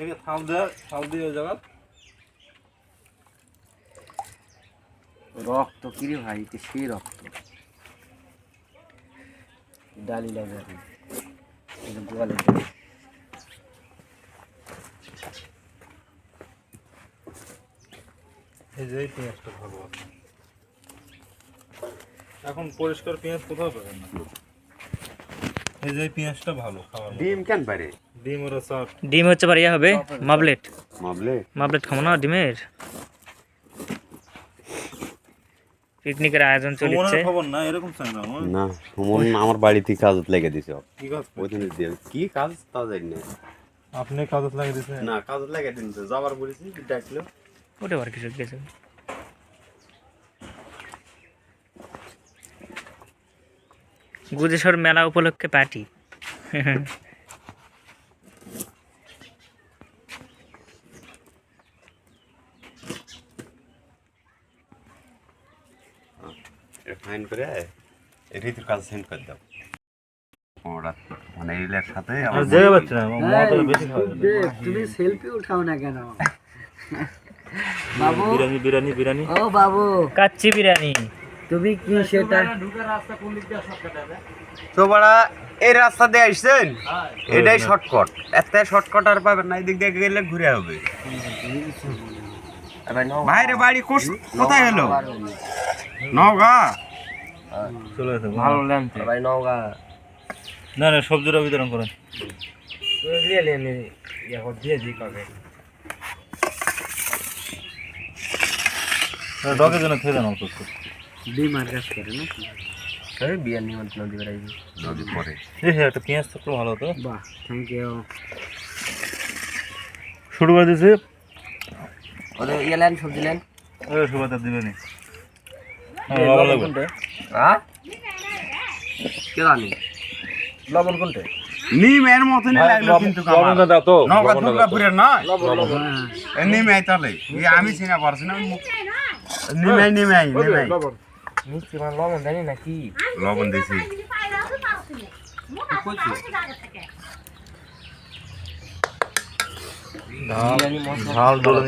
একে থাল দিয়ে ওই জায়গা রক্ত কিরে ভাই, সেই রক্ত ডালি লাগে বলে। এই যে পেঁয়াজটা ভালো আছে। এখন পরিষ্কার পেঁয়াজ কোথাও পাবেন না। এই যে পেঁয়াজটা ভালো খাওয়ার মতো। ডিম কেন পারে? ডিম ওরা সব ডিম হচ্ছে পারে ইয়া হবে মাবলেট। মাবলে মাবলেট খাবো না ডিমের। পিকনিকের আয়োজন চলছে। খবর না এরকম চাই না। না, সুমন আমার বাড়িতে কাজত লেগে দিছে। কি কাজ? ওইখানে দিয়ে কি কাজ তা জানি না। আপনি কাজত লাগিয়ে দিয়েছেন? না, কাজত লেগে দিছে। যাবার বলেছি ডাকলো। ওটা আর কিছু গেছে। গুজেশ্বর মেলা উপলক্ষে পার্টি। ফাইন করে এই রীতির কাজ সেন্ড করে দাও। ওরা মানে এর সাথে আর জায়গা পাচ্ছে না, মত বেশি খাওয়া। তুমি সেলফি উঠাও না কেন বাবু? বিরিয়ানি ও বাবু, কাচ্চি বিরিয়ানি। তুমি কি সেটা তো বড়া এই রাস্তা দিয়ে আসছেন, এটাই শর্টকাট। এত শর্টকাট আর পাবেন না, এদিক দিয়ে গেলে ঘুরে হবে। বাইরে বাড়ি কোথায় হলো? নওগাঁ। চলে গেছে। ভালো লাগছে ভাই নওগাঁ? না না, সবজিটা বিতরণ করেন। ডগের জন্য খেয়ে দেন অল্প একটু। ডিম আর কাজ করে না এই বিয়ার নিমন্ত্রণ দিবে রাইবি নদী পরে হ্যাঁ, একটা পেঁয়াজ থাকলে ভালো হতো। বাহ, থ্যাংক ইউ। শুরু করে দিয়েছি। ওরে ইয়েলেন সবজি লেন। সুবাদ দিবেনি। লবণ কোনটা? হ্যাঁ কে জানি লবণ কোনটা? নিম এর মতনই লাগলো কিন্তু কামাল। দাও তো। নওগাঁ দুর্গাপুরের নয়? লবণ নিম আই তাহলে আমি চিনা পারছি না। নিম আই মিষ্টি মান লবণ জানি না কি লবণ দিছি। ঝাল ঝাল